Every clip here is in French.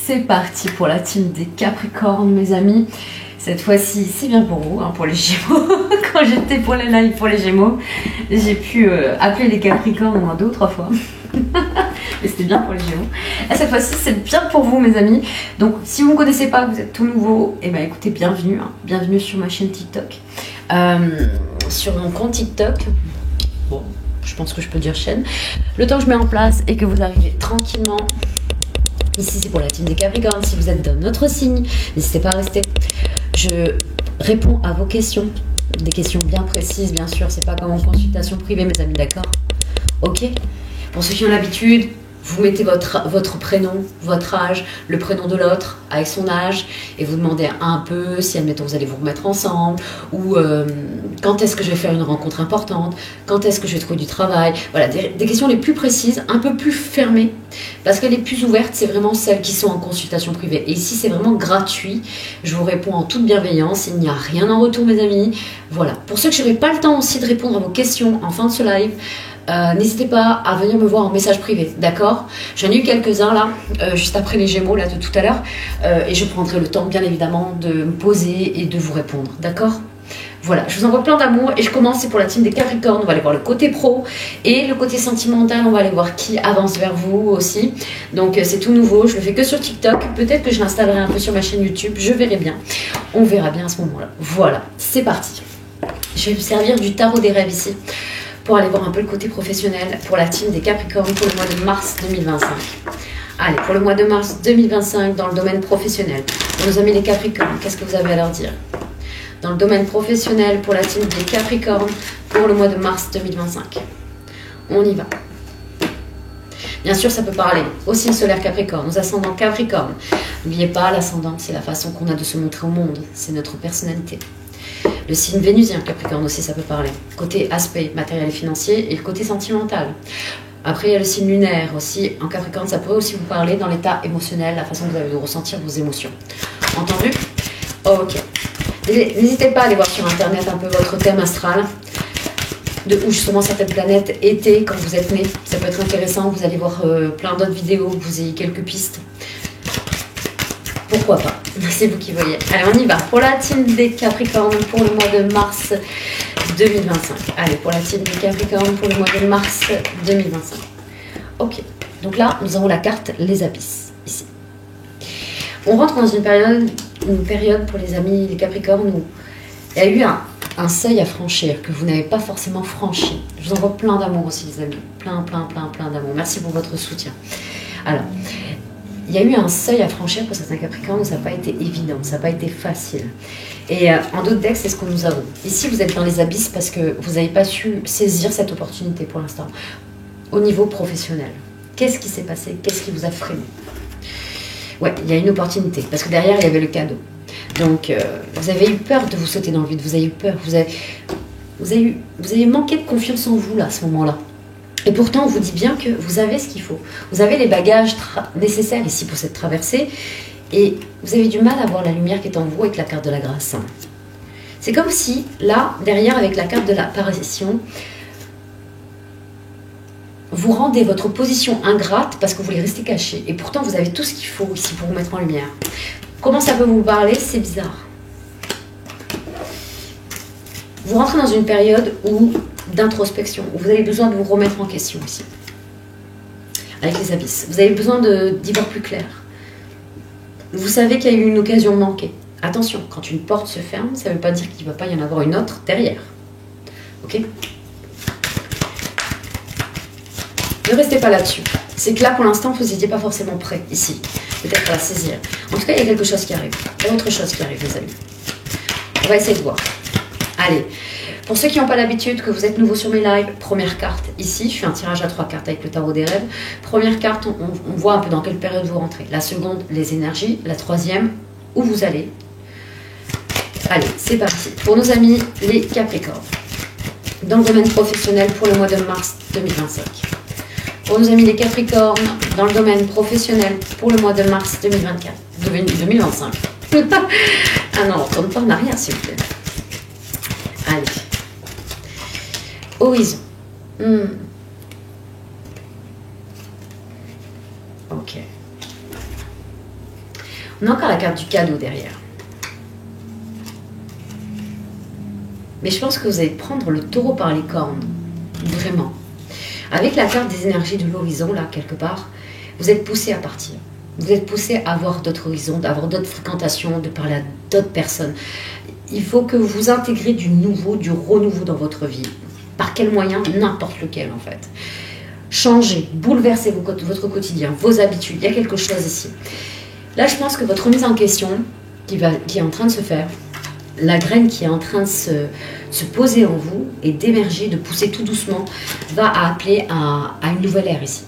c'est parti pour la team des Capricornes, mes amis. Cette fois-ci, c'est bien pour vous, hein, pour les Gémeaux. Quand j'étais pour les lives pour les Gémeaux, j'ai pu appeler les Capricornes au moins 2 ou 3 fois. Mais c'était bien pour les Gémeaux. Et cette fois-ci, c'est bien pour vous, mes amis. Donc, si vous ne me connaissez pas, vous êtes tout nouveau, et ben écoutez, bienvenue. Hein. Bienvenue sur ma chaîne TikTok. Sur mon compte TikTok. Bon, je pense que je peux dire chaîne. Le temps que je mets en place et que vous arrivez tranquillement. Ici, c'est pour la team des Capricornes. Si vous êtes d'un autre signe, n'hésitez pas à rester. Je réponds à vos questions. Des questions bien précises, bien sûr. C'est pas comme en consultation privée, mes amis, d'accord? Ok. Pour ceux qui ont l'habitude, vous mettez votre prénom, votre âge, le prénom de l'autre avec son âge et vous demandez un peu si, admettons, vous allez vous remettre ensemble ou quand est-ce que je vais faire une rencontre importante, quand est-ce que je vais trouver du travail. Voilà, des questions les plus précises, un peu plus fermées parce que les plus ouvertes, c'est vraiment celles qui sont en consultation privée. Et ici, c'est vraiment gratuit. Je vous réponds en toute bienveillance. Il n'y a rien en retour, mes amis. Voilà. Pour ceux que je n'aurai pas le temps aussi de répondre à vos questions en fin de ce live, n'hésitez pas à venir me voir en message privé, d'accord? J'en ai eu quelques-uns là, juste après les Gémeaux là de tout à l'heure, et je prendrai le temps bien évidemment de me poser et de vous répondre, d'accord? Voilà, je vous envoie plein d'amour et je commence, c'est pour la team des Capricornes. On va aller voir le côté pro et le côté sentimental, on va aller voir qui avance vers vous aussi. Donc c'est tout nouveau, je le fais que sur TikTok, peut-être que je l'installerai un peu sur ma chaîne YouTube, je verrai bien, on verra bien à ce moment-là. Voilà, c'est parti. Je vais me servir du tarot des rêves ici pour aller voir un peu le côté professionnel pour la team des Capricornes pour le mois de mars 2025. Allez, pour le mois de mars 2025 dans le domaine professionnel, pour nos amis les Capricornes, qu'est-ce que vous avez à leur dire? Dans le domaine professionnel pour la team des Capricornes pour le mois de mars 2025. On y va. Bien sûr, ça peut parler au signe solaire Capricorne, aux ascendants Capricorne. N'oubliez pas, l'ascendant, c'est la façon qu'on a de se montrer au monde, c'est notre personnalité. Le signe vénusien Capricorne aussi, ça peut parler. Côté aspect matériel et financier et le côté sentimental. Après, il y a le signe lunaire aussi. En Capricorne, ça pourrait aussi vous parler dans l'état émotionnel, la façon que vous avez de ressentir vos émotions. Entendu? Ok. N'hésitez pas à aller voir sur Internet un peu votre thème astral, de où justement certaines planètes étaient quand vous êtes né. Ça peut être intéressant, vous allez voir plein d'autres vidéos, que vous ayez quelques pistes. Pourquoi pas? C'est vous qui voyez. Allez, on y va. Pour la team des Capricornes pour le mois de mars 2025. Allez, pour la team des Capricornes pour le mois de mars 2025. Ok. Donc là, nous avons la carte Les Abysses, ici. On rentre dans une période pour les amis, les Capricornes, où il y a eu un seuil à franchir que vous n'avez pas forcément franchi. Je vous envoie plein d'amour aussi, les amis. Plein d'amour. Merci pour votre soutien. Alors, il y a eu un seuil à franchir pour certains Capricornes où ça n'a pas été évident, ça n'a pas été facile. Et en d'autres decks, c'est ce que nous avons. Ici, vous êtes dans les abysses parce que vous n'avez pas su saisir cette opportunité pour l'instant. Au niveau professionnel, qu'est-ce qui s'est passé? Qu'est-ce qui vous a freiné? Ouais, il y a une opportunité parce que derrière, il y avait le cadeau. Donc, vous avez eu peur de vous sauter dans le vide, vous avez eu peur, vous avez manqué de confiance en vous là, à ce moment-là. Et pourtant, on vous dit bien que vous avez ce qu'il faut. Vous avez les bagages nécessaires ici pour cette traversée. Et vous avez du mal à voir la lumière qui est en vous avec la carte de la grâce. C'est comme si, là, derrière, avec la carte de l'apparition, vous rendez votre position ingrate parce que vous voulez rester caché. Et pourtant, vous avez tout ce qu'il faut ici pour vous mettre en lumière. Comment ça peut vous parler? C'est bizarre. Vous rentrez dans une période d'introspection, où vous avez besoin de vous remettre en question ici. Avec les abysses. Vous avez besoin d'y voir plus clair. Vous savez qu'il y a eu une occasion manquée. Attention, quand une porte se ferme, ça ne veut pas dire qu'il ne va pas y en avoir une autre derrière. Ok? Ne restez pas là-dessus. C'est que là, pour l'instant, vous n'étiez pas forcément prêt, ici. Peut-être à la saisir. En tout cas, il y a quelque chose qui arrive. Il y a autre chose qui arrive, les amis. On va essayer de voir. Allez. Pour ceux qui n'ont pas l'habitude, que vous êtes nouveau sur mes lives, première carte ici, je fais un tirage à 3 cartes avec le tarot des rêves. Première carte, on voit un peu dans quelle période vous rentrez. La seconde, les énergies. La troisième, où vous allez. Allez, c'est parti. Pour nos amis, les Capricornes. Dans le domaine professionnel pour le mois de mars 2025. Pour nos amis les Capricornes, dans le domaine professionnel pour le mois de mars 2024. 2025. Ah non, on ne retourne pas en arrière, s'il vous plaît. Allez. Horizon. Ok. On a encore la carte du cadeau derrière. Mais je pense que vous allez prendre le taureau par les cornes. Vraiment. Avec la carte des énergies de l'horizon, là, quelque part, vous êtes poussé à partir. Vous êtes poussé à voir d'autres horizons, à avoir d'autres fréquentations, de parler à d'autres personnes. Il faut que vous intégrez du nouveau, du renouveau dans votre vie. Par quel moyen? N'importe lequel, en fait. Changez, bouleversez votre quotidien, vos habitudes. Il y a quelque chose ici. Là, je pense que votre remise en question, qui est en train de se faire, la graine qui est en train de se poser en vous et d'émerger, de pousser tout doucement, va appeler à une nouvelle ère ici.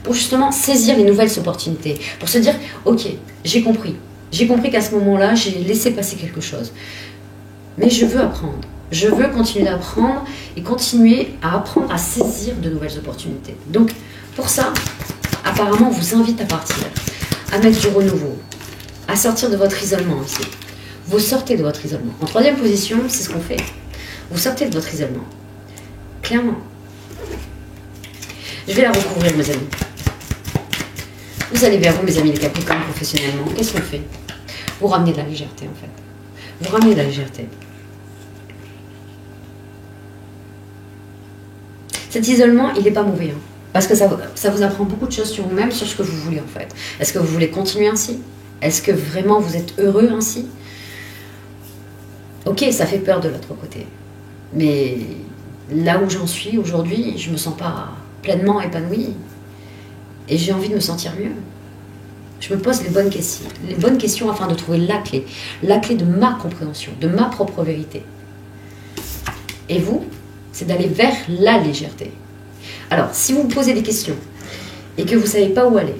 Pour justement saisir les nouvelles opportunités. Pour se dire, ok, j'ai compris. J'ai compris qu'à ce moment-là, j'ai laissé passer quelque chose. Mais je veux apprendre. Je veux continuer d'apprendre et continuer à apprendre à saisir de nouvelles opportunités. Donc, pour ça, apparemment, on vous invite à partir, à mettre du renouveau, à sortir de votre isolement ici. Vous sortez de votre isolement. En troisième position, c'est ce qu'on fait. Vous sortez de votre isolement. Clairement. Je vais la recouvrir, mes amis. Vous allez vers vous, mes amis les Capricornes, professionnellement. Qu'est-ce qu'on fait? Vous ramenez de la légèreté, en fait. Vous ramenez de la légèreté. Cet isolement, il n'est pas mauvais. Hein, parce que ça vous apprend beaucoup de choses sur vous-même, sur ce que vous voulez, en fait. Est-ce que vous voulez continuer ainsi? Est-ce que vraiment vous êtes heureux ainsi? Ok, ça fait peur de l'autre côté. Mais là où j'en suis aujourd'hui, je ne me sens pas pleinement épanouie. Et j'ai envie de me sentir mieux. Je me pose les bonnes questions afin de trouver la clé de ma compréhension, de ma propre vérité. Et vous, c'est d'aller vers la légèreté. Alors, si vous vous posez des questions et que vous ne savez pas où aller,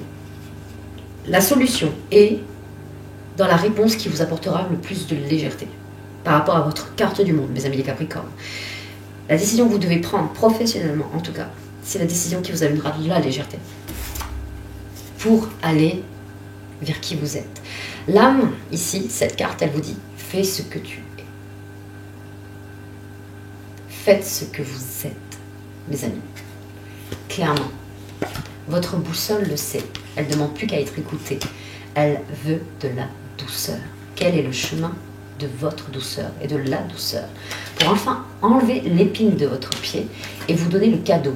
la solution est dans la réponse qui vous apportera le plus de légèreté par rapport à votre carte du monde, mes amis les Capricornes. La décision que vous devez prendre, professionnellement en tout cas, c'est la décision qui vous amènera de la légèreté pour aller vers qui vous êtes. L'âme, ici, cette carte, elle vous dit, fais ce que tu es. Faites ce que vous êtes, mes amis. Clairement, votre boussole le sait. Elle ne demande plus qu'à être écoutée. Elle veut de la douceur. Quel est le chemin de votre douceur et de la douceur pour enfin enlever l'épine de votre pied et vous donner le cadeau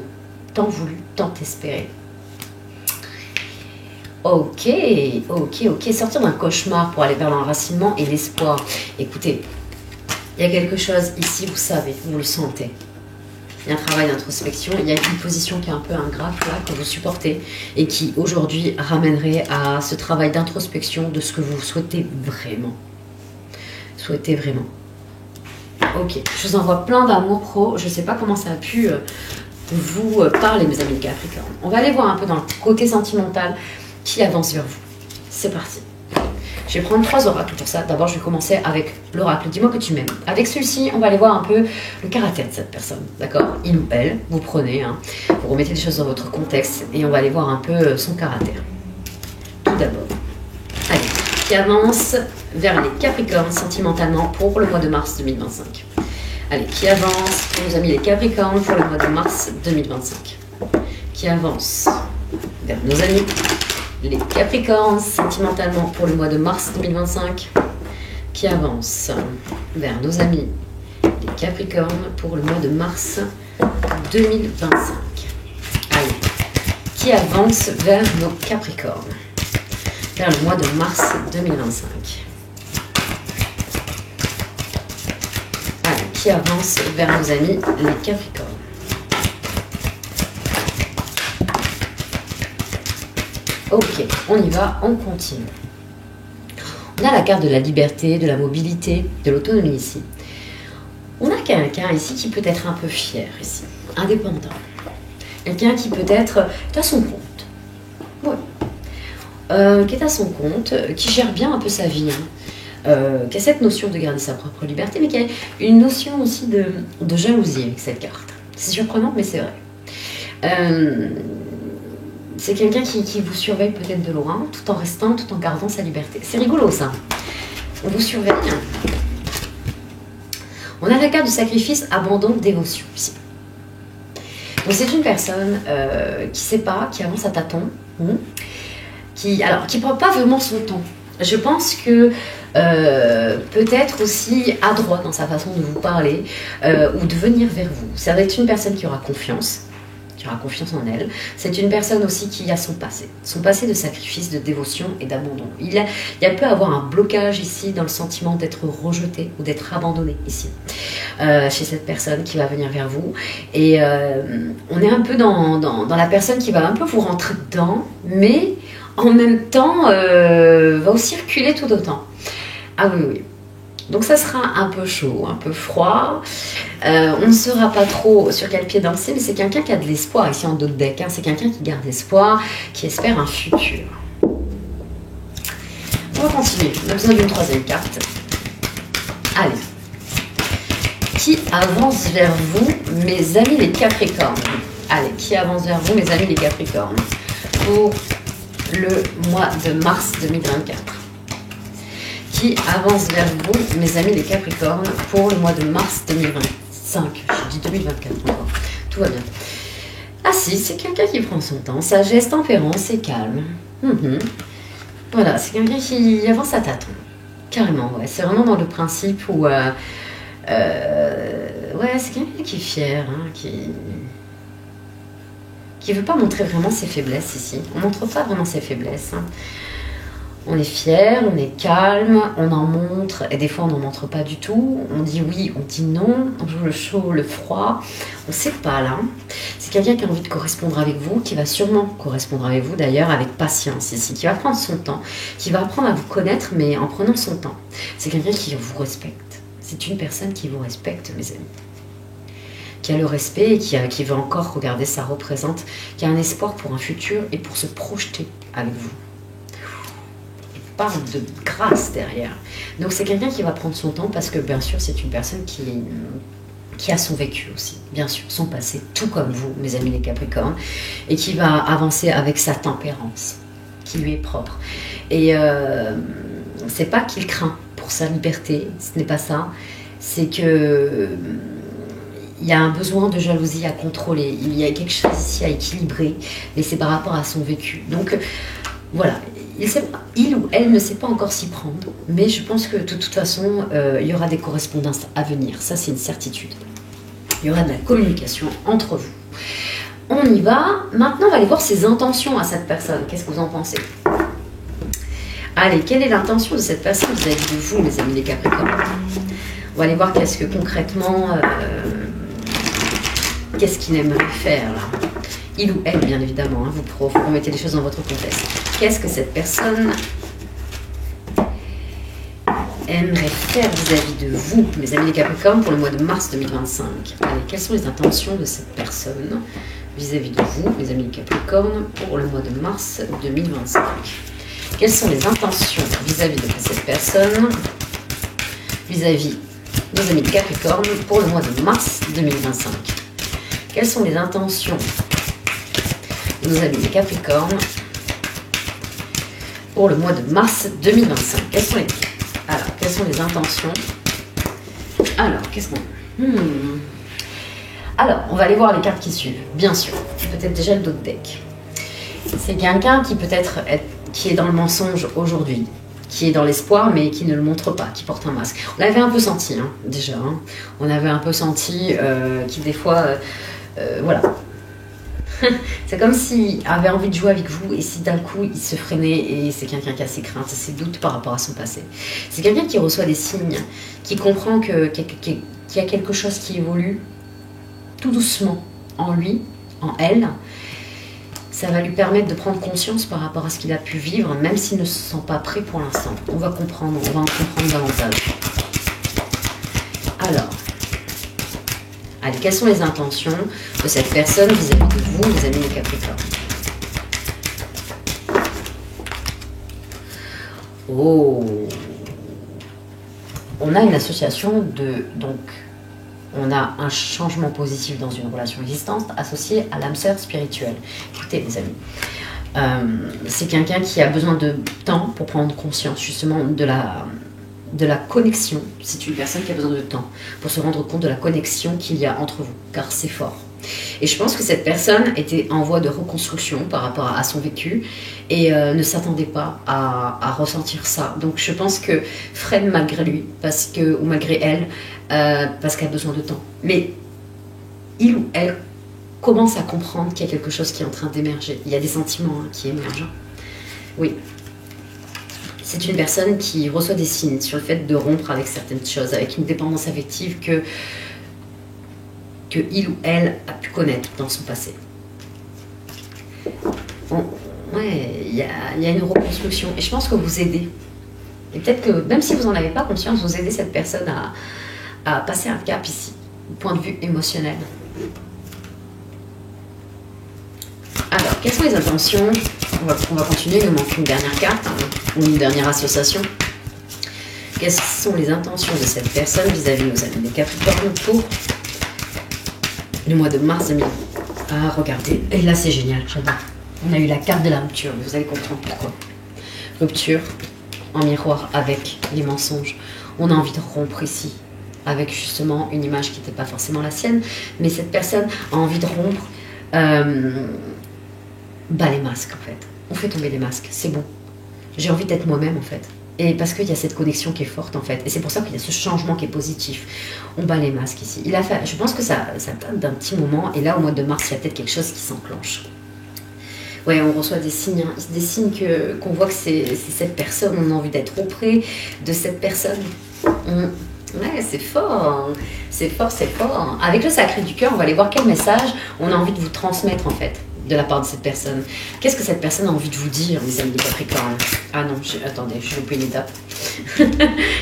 tant voulu, tant espéré. Ok. Sortir d'un cauchemar pour aller vers l'enracinement et l'espoir. Écoutez, il y a quelque chose ici, vous savez, vous le sentez. Il y a un travail d'introspection, il y a une position qui est un peu ingrate là, que vous supportez et qui aujourd'hui ramènerait à ce travail d'introspection de ce que vous souhaitez vraiment. Souhaitez vraiment. Ok, je vous envoie plein d'amour pro. Je ne sais pas comment ça a pu vous parler, mes amis Capricorne. On va aller voir un peu dans le côté sentimental qui avance vers vous. C'est parti. Je vais prendre 3 oracles pour ça. D'abord, je vais commencer avec l'oracle. Dis-moi que tu m'aimes. Avec celui-ci, on va aller voir un peu le caractère de cette personne. D'accord? Il ou elle, vous prenez, hein, vous remettez les choses dans votre contexte et on va aller voir un peu son caractère. Tout d'abord. Allez, qui avance vers les Capricornes sentimentalement pour le mois de mars 2025. Allez, qui avance pour nos amis les Capricornes pour le mois de mars 2025. Qui avance vers nos amis les Capricornes sentimentalement pour le mois de mars 2025, qui avance vers nos amis les Capricornes pour le mois de mars 2025. Allez, qui avance vers nos Capricornes vers le mois de mars 2025. Allez, qui avance vers nos amis les Capricornes. Ok, on y va, on continue. On a la carte de la liberté, de la mobilité, de l'autonomie ici. On a quelqu'un ici qui peut être un peu fier ici, indépendant. Quelqu'un qui peut être à son compte. Oui. Qui est à son compte, qui gère bien un peu sa vie. Qui a cette notion de garder sa propre liberté, mais qui a une notion aussi de jalousie avec cette carte. C'est surprenant, mais c'est vrai. C'est quelqu'un qui vous surveille peut-être de loin, tout en gardant sa liberté. C'est rigolo ça. On vous surveille. On a la carte de sacrifice, abandon, dévotion ici. Donc c'est une personne qui ne sait pas, qui avance à tâtons. qui prend pas vraiment son temps. Je pense que peut-être aussi adroit dans sa façon de vous parler ou de venir vers vous. Ça va être une personne qui aura confiance en elle. C'est une personne aussi qui a son passé de sacrifice, de dévotion et d'abandon. Il peut avoir un blocage ici dans le sentiment d'être rejeté ou d'être abandonné ici, chez cette personne qui va venir vers vous. Et on est un peu dans la personne qui va un peu vous rentrer dedans, mais en même temps va aussi reculer tout autant. Ah oui, oui. Donc ça sera un peu chaud, un peu froid. On ne saura pas trop sur quel pied danser, mais c'est quelqu'un qui a de l'espoir ici en dos de deck. Hein. C'est quelqu'un qui garde espoir, qui espère un futur. On va continuer. On a besoin d'une troisième carte. Allez. Qui avance vers vous, mes amis les Capricornes? Allez, qui avance vers vous, mes amis les Capricornes, pour le mois de mars 2024? Qui avance vers vous, mes amis les Capricornes, pour le mois de mars 2025. Je dis 2024 encore. Tout va bien. Ah si, c'est quelqu'un qui prend son temps. Sagesse, tempérance et calme. Voilà, c'est quelqu'un qui avance à tâtons. Carrément, ouais. C'est vraiment dans le principe où... ouais, c'est quelqu'un qui est fier, hein, qui veut pas montrer vraiment ses faiblesses ici. On montre pas vraiment ses faiblesses. Hein. On est fier, on est calme, on en montre, et des fois on n'en montre pas du tout. On dit oui, on dit non, on joue le chaud, le froid. On ne sait pas là. C'est quelqu'un qui a envie de correspondre avec vous, qui va sûrement correspondre avec vous d'ailleurs avec patience ici, qui va prendre son temps, qui va apprendre à vous connaître mais en prenant son temps. C'est quelqu'un qui vous respecte. C'est une personne qui vous respecte, mes amis. Qui a le respect et qui veut encore, regarder, ça représente, qui a un espoir pour un futur et pour se projeter avec vous. Parle de grâce derrière. Donc c'est quelqu'un qui va prendre son temps parce que bien sûr c'est une personne qui a son vécu aussi, bien sûr, son passé, tout comme vous, mes amis les Capricornes, et qui va avancer avec sa tempérance, qui lui est propre. Et c'est pas qu'il craint pour sa liberté, ce n'est pas ça, c'est que il y a un besoin de jalousie à contrôler, il y a quelque chose ici à équilibrer, mais c'est par rapport à son vécu. Donc voilà. Il ou elle ne sait pas encore s'y prendre, mais je pense que de toute façon, il y aura des correspondances à venir. Ça, c'est une certitude. Il y aura de la communication entre vous. On y va. Maintenant, on va aller voir ses intentions à cette personne. Qu'est-ce que vous en pensez? Allez, quelle est l'intention de cette personne vis-à-vis de vous, mes amis les Capricornes? On va aller voir qu'est-ce que concrètement, qu'est-ce qu'il aimerait faire là. Il ou elle, bien évidemment, hein, vous remettez les choses dans votre contexte. Qu'est-ce que cette personne aimerait faire vis-à-vis de vous, mes amis les Capricornes, pour le mois de mars 2025? Allez, quelles sont les intentions de cette personne vis-à-vis de vous, mes amis les Capricornes, pour le mois de mars 2025? Quelles sont les intentions vis-à-vis de cette personne, vis-à-vis de nos amis les Capricornes, pour le mois de mars 2025? Quelles sont les intentions de nos amis les Capricornes pour le mois de mars 2025? Quelles sont les intentions? Alors, qu'est-ce qu'on... Alors, on va aller voir les cartes qui suivent, bien sûr. Peut-être déjà le dos de deck. C'est quelqu'un qui peut-être qui est dans le mensonge aujourd'hui, qui est dans l'espoir, mais qui ne le montre pas, qui porte un masque. On l'avait un peu senti, hein, déjà. Hein. On avait un peu senti qu'il, des fois... voilà. C'est comme s'il avait envie de jouer avec vous et si d'un coup il se freinait, et c'est quelqu'un qui a ses craintes, ses doutes par rapport à son passé. C'est quelqu'un qui reçoit des signes, qui comprend qu'il y a quelque chose qui évolue tout doucement en lui, en elle. Ça va lui permettre de prendre conscience par rapport à ce qu'il a pu vivre, même s'il ne se sent pas prêt pour l'instant. On va en comprendre davantage. Alors... Allez, quelles sont les intentions de cette personne vis-à-vis de vous, les amis les Capricornes? Oh, on a une association donc, on a un changement positif dans une relation existante associé à l'âme sœur spirituelle. Écoutez, les amis, c'est quelqu'un qui a besoin de temps pour prendre conscience justement de la connexion. C'est une personne qui a besoin de temps pour se rendre compte de la connexion qu'il y a entre vous, car c'est fort. Et je pense que cette personne était en voie de reconstruction par rapport à son vécu et ne s'attendait pas à ressentir ça. Donc je pense que freine malgré lui, ou malgré elle, parce qu'elle a besoin de temps. Mais il ou elle commence à comprendre qu'il y a quelque chose qui est en train d'émerger. Il y a des sentiments qui émergent. Oui. C'est une personne qui reçoit des signes sur le fait de rompre avec certaines choses, avec une dépendance affective que il ou elle a pu connaître dans son passé. Bon, ouais, il y a une reconstruction. Et je pense que vous aidez. Et peut-être que, même si vous n'en avez pas conscience, vous aidez cette personne à passer un cap ici, du point de vue émotionnel. Alors, quelles sont les intentions? On va continuer, il nous manque une dernière carte, ou une dernière association. Quelles sont les intentions de cette personne vis-à-vis de nos amis des Capricornes pour le mois de mars 2020? Ah, regardez, et là c'est génial, j'adore. On a eu la carte de la rupture, vous allez comprendre pourquoi. Rupture en miroir avec les mensonges. On a envie de rompre ici, avec justement une image qui n'était pas forcément la sienne, mais cette personne a envie de rompre les masques en fait. On fait tomber les masques, c'est bon. J'ai envie d'être moi-même en fait. Et parce qu'il y a cette connexion qui est forte en fait. Et c'est pour ça qu'il y a ce changement qui est positif. On bat les masques ici. Je pense que ça date d'un petit moment. Et là, au mois de mars, il y a peut-être quelque chose qui s'enclenche. Ouais, on reçoit des signes. Des signes qu'on voit que c'est cette personne. On a envie d'être auprès de cette personne. Ouais, c'est fort. C'est fort, c'est fort. Avec le sacré du cœur, on va aller voir quel message on a envie de vous transmettre en fait, de la part de cette personne. Qu'est-ce que cette personne a envie de vous dire, mes amis des Capricornes? Ah non, attendez, j'ai loupé une étape.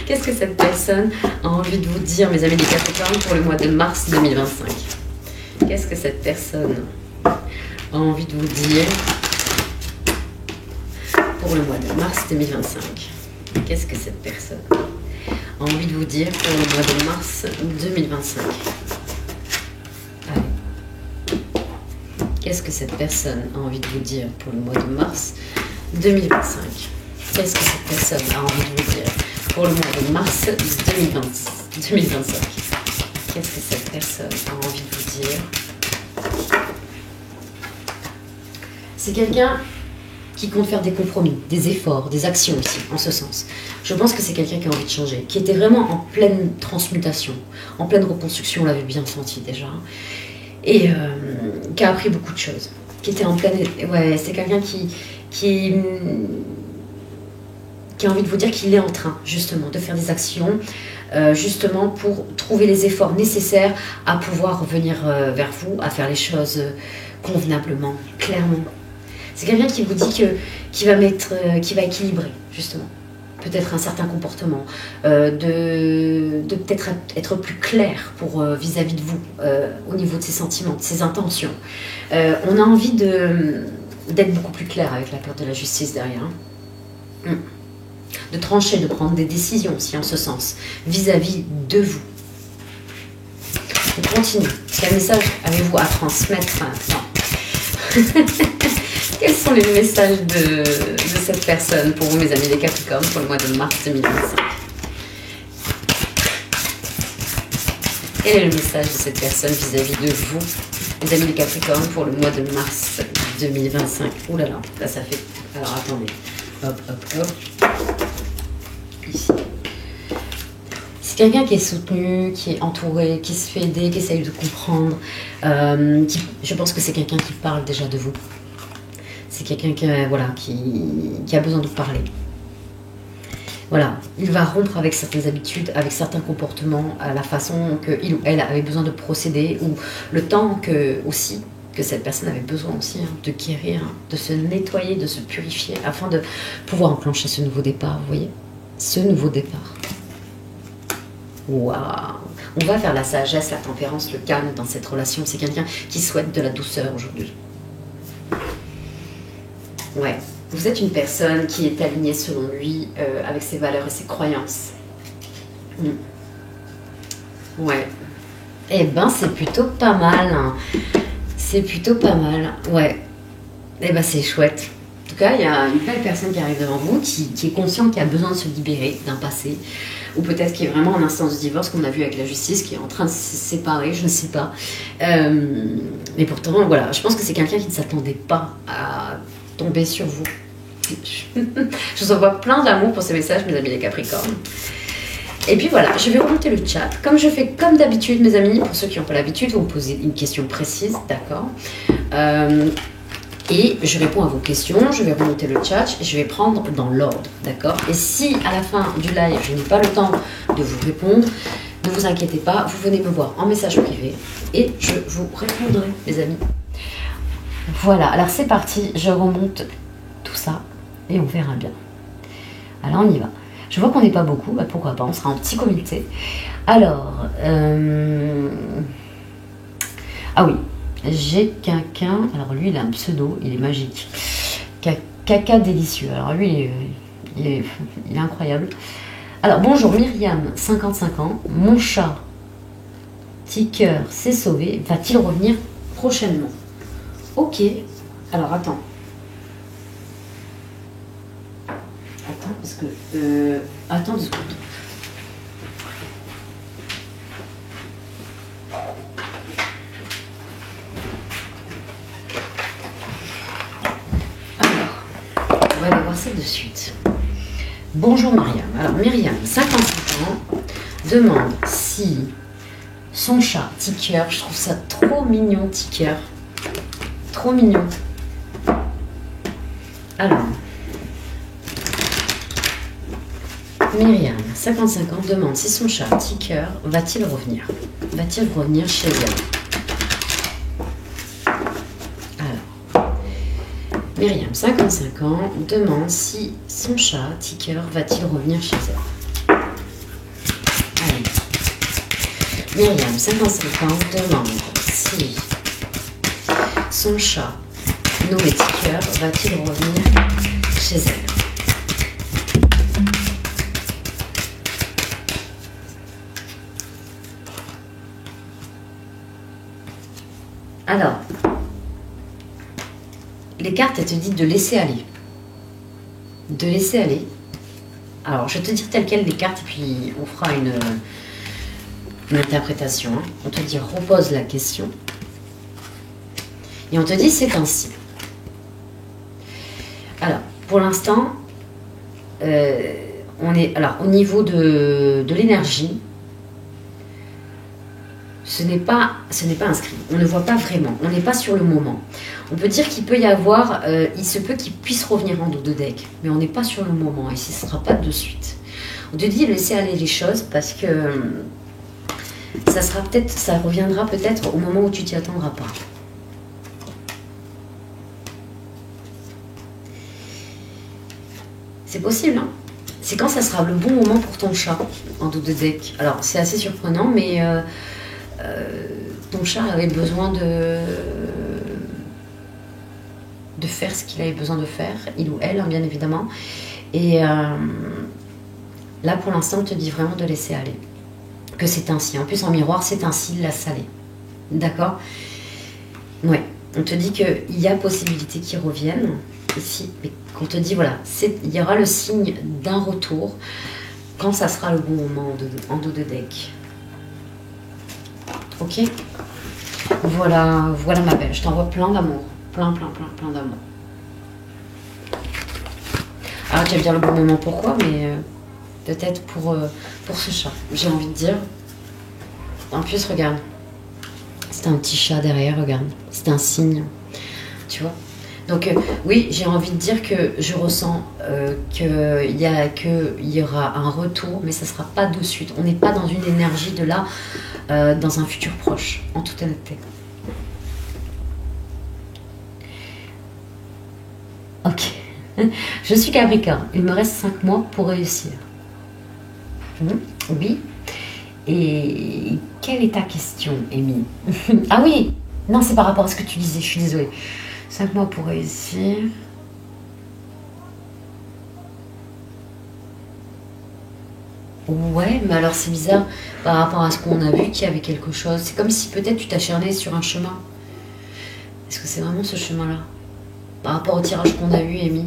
Qu'est-ce que cette personne a envie de vous dire, mes amis des Capricornes, pour le mois de mars 2025? Qu'est-ce que cette personne a envie de vous dire pour le mois de mars 2025? Qu'est-ce que cette personne a envie de vous dire pour le mois de mars 2025? Qu'est-ce que cette personne a envie de vous dire pour le mois de mars 2025? Qu'est-ce que cette personne a envie de vous dire pour le mois de mars 2025? Qu'est-ce que cette personne a envie de vous dire? C'est quelqu'un qui compte faire des compromis, des efforts, des actions aussi, en ce sens. Je pense que c'est quelqu'un qui a envie de changer, qui était vraiment en pleine transmutation, en pleine reconstruction, on l'avait bien senti déjà. Et qui a appris beaucoup de choses, qui était en pleine... Ouais, c'est quelqu'un qui a envie de vous dire qu'il est en train, justement, de faire des actions, justement, pour trouver les efforts nécessaires à pouvoir revenir vers vous, à faire les choses convenablement, clairement. C'est quelqu'un qui vous dit qu'il va équilibrer, justement. Peut-être un certain comportement, de peut-être être plus clair pour vis-à-vis de vous, au niveau de ses sentiments, de ses intentions. On a envie d'être beaucoup plus clair avec la carte de la justice derrière. De trancher, de prendre des décisions aussi en ce sens, vis-à-vis de vous. On continue. Quel message avez-vous à transmettre maintenant? Quels sont les messages de cette personne pour vous, mes amis les Capricornes, pour le mois de mars 2025? Quel est le message de cette personne vis-à-vis de vous, mes amis les Capricornes, pour le mois de mars 2025? Ouh là là, là ça fait... Alors attendez. Hop, hop, hop. Ici. C'est quelqu'un qui est soutenu, qui est entouré, qui se fait aider, qui essaye de comprendre. Je pense que c'est quelqu'un qui parle déjà de vous. C'est quelqu'un qui a besoin de parler. Voilà, il va rompre avec certaines habitudes, avec certains comportements, à la façon qu'il ou elle avait besoin de procéder, ou le temps que cette personne avait besoin aussi de guérir, de se nettoyer, de se purifier, afin de pouvoir enclencher ce nouveau départ, vous voyez? Ce nouveau départ. Waouh! On va vers la sagesse, la tempérance, le calme dans cette relation. C'est quelqu'un qui souhaite de la douceur aujourd'hui. Ouais, vous êtes une personne qui est alignée selon lui avec ses valeurs et ses croyances. Ouais. Eh ben, c'est plutôt pas mal. Hein. C'est plutôt pas mal. Ouais. Eh ben, c'est chouette. tout cas, il y a une belle personne qui arrive devant vous, qui est conscient qui a besoin de se libérer d'un passé, ou peut-être qui est vraiment en instance de divorce, qu'on a vu avec la justice, qui est en train de se séparer, je ne sais pas. Mais pourtant, voilà, je pense que c'est quelqu'un qui ne s'attendait pas à tomber sur vous. Je vous envoie plein d'amour pour ces messages, mes amis les Capricornes. Et puis voilà, je vais remonter le chat. Comme je fais comme d'habitude, mes amis, pour ceux qui n'ont pas l'habitude, vous me posez une question précise, d'accord, et je réponds à vos questions, je vais remonter le chat et je vais prendre dans l'ordre, d'accord. Et si à la fin du live, je n'ai pas le temps de vous répondre, ne vous inquiétez pas, vous venez me voir en message privé et je vous répondrai, les amis. Voilà, alors c'est parti, je remonte tout ça et on verra bien. Alors on y va. Je vois qu'on n'est pas beaucoup, bah pourquoi pas, on sera en petit comité. Alors, ah oui, j'ai quelqu'un, alors lui il a un pseudo, il est magique. Caca délicieux, alors lui il est incroyable. Alors bonjour Myriam, 55 ans, mon chat Ticker s'est sauvé, va-t-il revenir prochainement? Ok, alors attends. Attends, parce que... attends 2 secondes. Alors, on va aller voir ça de suite. Bonjour Myriam. Alors Myriam, 55 ans, demande si son chat, Ticker, je trouve ça trop mignon, Ticker. Trop mignon. Alors... Myriam, 55 ans, demande si son chat, Ticker, va-t-il revenir? Va-t-il revenir chez elle? Alors, Myriam, 55 ans, demande si son chat, Ticker, va-t-il revenir chez elle? Allez. Myriam, 55 ans, demande si son chat, nommé Ticker, va-t-il revenir chez elle? Alors, les cartes, elles te disent de laisser aller. De laisser aller. Alors, je vais te dire telle quelle les cartes et puis on fera une interprétation. Hein. On te dit repose la question. Et on te dit c'est ainsi. Alors, pour l'instant, on est... Alors, au niveau de l'énergie, ce n'est pas inscrit. On ne voit pas vraiment. On n'est pas sur le moment. On peut dire qu'il peut y avoir... il se peut qu'il puisse revenir en dos de deck. Mais on n'est pas sur le moment. Et ce ne sera pas de suite. On te dit de laisser aller les choses parce que ça reviendra peut-être au moment où tu t'y attendras pas. C'est possible, hein. C'est quand ça sera le bon moment pour ton chat en dos de deck. Alors, c'est assez surprenant, mais... ton chat avait besoin de faire ce qu'il avait besoin de faire, il ou elle, hein, bien évidemment. Et là, pour l'instant, on te dit vraiment de laisser aller. Que c'est ainsi. En plus, en miroir, c'est ainsi, la salée. D'accord? Ouais. On te dit qu'il y a possibilité qu'ils reviennent ici. Mais qu'on te dit, voilà, il y aura le signe d'un retour quand ça sera le bon moment en dos de deck. Ok, voilà ma belle, je t'envoie plein d'amour, plein d'amour. Alors tu vas me dire le bon moment pourquoi, mais peut-être pour ce chat, j'ai envie de dire. En plus, regarde, c'est un petit chat derrière, regarde, c'est un signe, tu vois. Donc oui, j'ai envie de dire que je ressens qu'il y aura un retour, mais ça ne sera pas de suite. On n'est pas dans une énergie de là, dans un futur proche, en toute honnêteté. Ok. Je suis Capricorne. Il me reste 5 mois pour réussir. Oui. Et quelle est ta question, Amy? Ah oui. Non, c'est par rapport à ce que tu disais. Je suis désolée. 5 mois pour réussir. Ouais, mais alors c'est bizarre par rapport à ce qu'on a vu qu'il y avait quelque chose. C'est comme si peut-être tu t'acharnais sur un chemin. Est-ce que c'est vraiment ce chemin-là? par rapport au tirage qu'on a eu, Amy.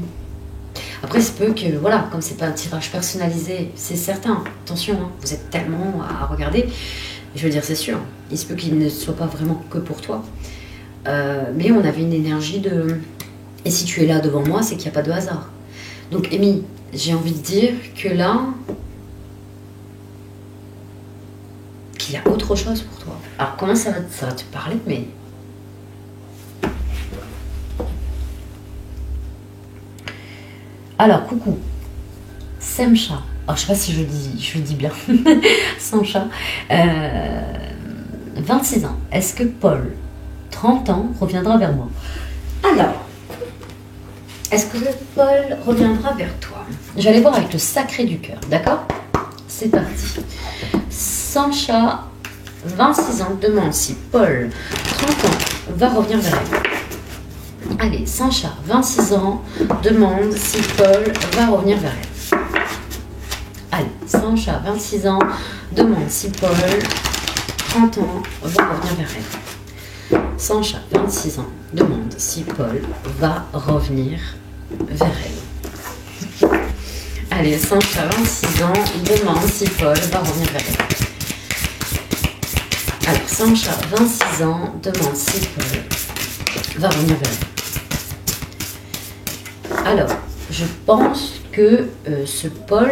Après, c'est peu que, voilà, comme c'est pas un tirage personnalisé, c'est certain, attention, hein, vous êtes tellement à regarder, je veux dire, c'est sûr, il se peut qu'il ne soit pas vraiment que pour toi. Mais on avait une énergie de... Et si tu es là devant moi, c'est qu'il n'y a pas de hasard. Donc, Amy, j'ai envie de dire que là, qu'il y a autre chose pour toi. Alors, comment ça va te parler, mais... Alors, coucou, Semcha. Alors, je sais pas si je dis bien. Semcha. 26 ans. Est-ce que Paul, 30 ans, reviendra vers moi? Alors, est-ce que Paul reviendra vers toi? J'allais voir avec le sacré du cœur, d'accord? C'est parti. Semcha, 26 ans, demande si Paul, 30 ans, va revenir vers elle. Allez, Sancha, 26 ans, demande si Paul va revenir vers elle. Allez, Sancha, 26 ans, demande si Paul, 30 ans, va revenir vers elle. Sancha, 26 ans, demande si Paul va revenir vers elle. Allez, Sancha, 26 ans, demande si Paul va revenir vers elle. Alors, Sancha, 26 ans, demande si Paul va revenir vers elle. Alors, je pense que ce Paul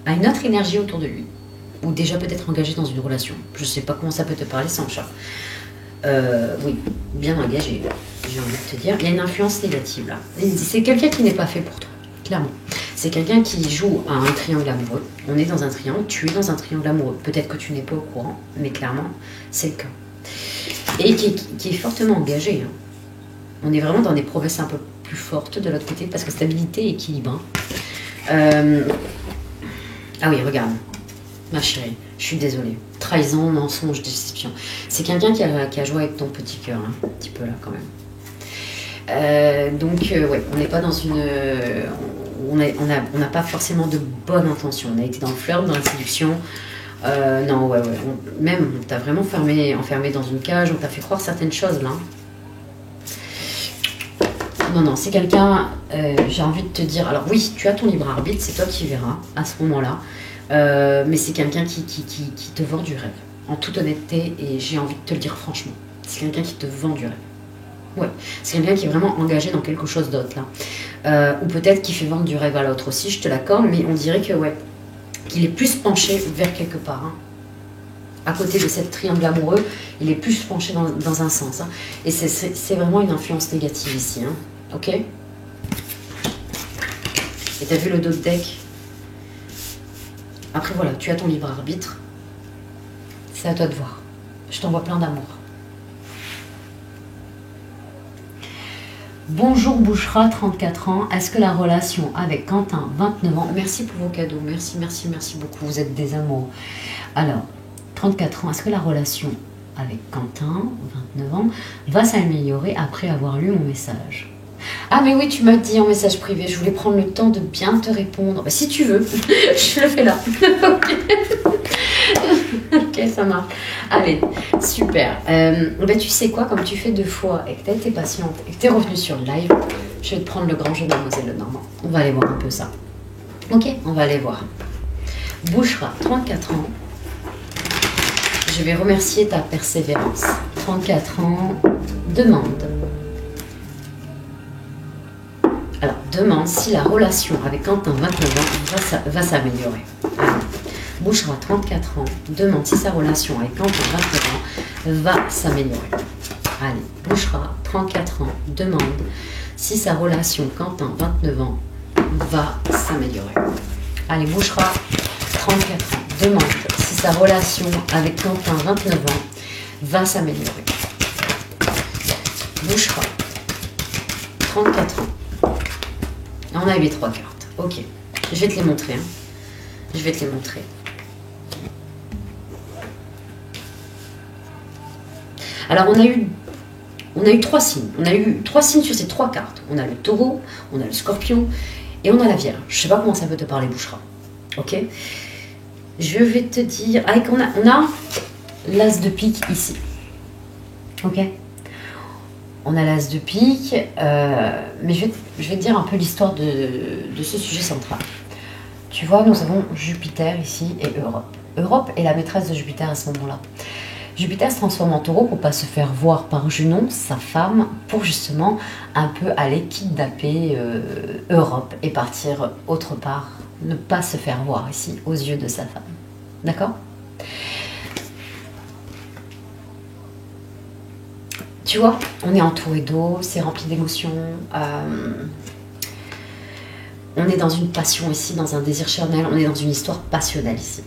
a une autre énergie autour de lui. Ou déjà peut-être engagé dans une relation. Je ne sais pas comment ça peut te parler, Sancha. Oui, bien engagé, j'ai envie de te dire. Il y a une influence négative là. C'est quelqu'un qui n'est pas fait pour toi, clairement. C'est quelqu'un qui joue à un triangle amoureux. On est dans un triangle, tu es dans un triangle amoureux. Peut-être que tu n'es pas au courant, mais clairement, c'est le cas. Et qui est fortement engagé. Hein. On est vraiment dans des promesses un peu plus fortes de l'autre côté, parce que stabilité et équilibre. Hein. Ah oui, regarde. Ma chérie, je suis désolée. Trahison, mensonge, déception. C'est quelqu'un qui a joué avec ton petit cœur, hein, un petit peu là quand même. Donc, ouais, on n'est pas dans une... on n'a pas forcément de bonnes intentions. On a été dans le flirt, dans la séduction. Non, ouais. Même, on t'a vraiment enfermé dans une cage, on t'a fait croire certaines choses là. Non, c'est quelqu'un, j'ai envie de te dire... Alors oui, tu as ton libre arbitre, c'est toi qui verras à ce moment-là. Mais c'est quelqu'un qui te vend du rêve, en toute honnêteté, et j'ai envie de te le dire franchement. C'est quelqu'un qui te vend du rêve. Ouais, c'est quelqu'un qui est vraiment engagé dans quelque chose d'autre là. Ou peut-être qui fait vendre du rêve à l'autre aussi, je te l'accorde, mais on dirait que ouais, qu'il est plus penché vers quelque part. Hein. À côté de cette triangle amoureux, il est plus penché dans un sens. Hein. Et c'est vraiment une influence négative ici. Hein. Ok? Et t'as vu le dos de deck? Après voilà, tu as ton libre arbitre. C'est à toi de voir. Je t'envoie plein d'amour. Bonjour Bouchra, 34 ans. Est-ce que la relation avec Quentin, 29 ans... Merci pour vos cadeaux. Merci beaucoup. Vous êtes des amours. Alors, 34 ans. Est-ce que la relation avec Quentin, 29 ans, va s'améliorer après avoir lu mon message? Ah mais oui, tu m'as dit en message privé, je voulais prendre le temps de bien te répondre. Bah, si tu veux, je le fais là. Ok, ça marche. Allez, super. Bah, tu sais quoi, comme tu fais 2 fois et que tu as été patiente et que tu es revenue sur le live, je vais te prendre le grand jeu de Mademoiselle Lenormand. On va aller voir un peu ça. Ok, on va aller voir. Bouchra, 34 ans. Je vais remercier ta persévérance. 34 ans, demande. Alors, demande si la relation avec Quentin, 29 ans, va s'améliorer. Bouchra, 34 ans, demande si sa relation avec Quentin, 29 ans, va s'améliorer. Allez, Bouchra, 34 ans, demande si sa relation Quentin, 29 ans, va s'améliorer. Allez, Bouchra, 34 ans, demande si sa relation avec Quentin, 29 ans, va s'améliorer. Bouchra, 34 ans. On a eu les 3 cartes. Ok. Je vais te les montrer. Hein. Je vais te les montrer. Alors, on a eu 3 signes. On a eu 3 signes sur ces 3 cartes. On a le taureau, on a le scorpion et on a la vierge. Je ne sais pas comment ça peut te parler, Bouchra. Ok. Je vais te dire... on a, l'as de pique ici. Ok. On a l'as de pique, mais je vais te dire un peu l'histoire de ce sujet central. Tu vois, nous avons Jupiter ici et Europe. Europe est la maîtresse de Jupiter à ce moment-là. Jupiter se transforme en taureau pour ne pas se faire voir par Junon, sa femme, pour justement un peu aller kidnapper Europe et partir autre part, ne pas se faire voir ici aux yeux de sa femme. D'accord? Tu vois, on est entouré d'eau, c'est rempli d'émotions. On est dans une passion ici, dans un désir charnel, on est dans une histoire passionnelle ici.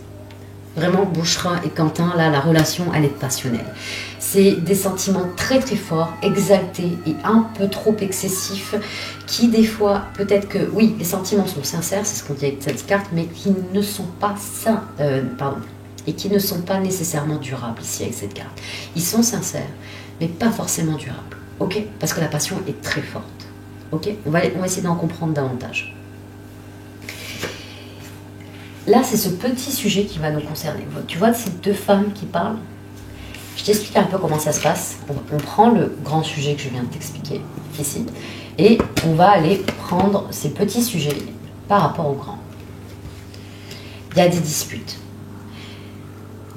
Vraiment, Boucherin et Quentin, là, la relation, elle est passionnelle. C'est des sentiments très très forts, exaltés et un peu trop excessifs, qui des fois, peut-être que, oui, les sentiments sont sincères, c'est ce qu'on dit avec cette carte, mais qui ne sont pas et qui ne sont pas nécessairement durables ici avec cette carte. Ils sont sincères, mais pas forcément durables, ok? Parce que la passion est très forte, ok? On va essayer d'en comprendre davantage. Là, c'est ce petit sujet qui va nous concerner. Tu vois ces deux femmes qui parlent? Je t'explique un peu comment ça se passe. On prend le grand sujet que je viens de t'expliquer ici et on va aller prendre ces petits sujets par rapport au grand. Il y a des disputes,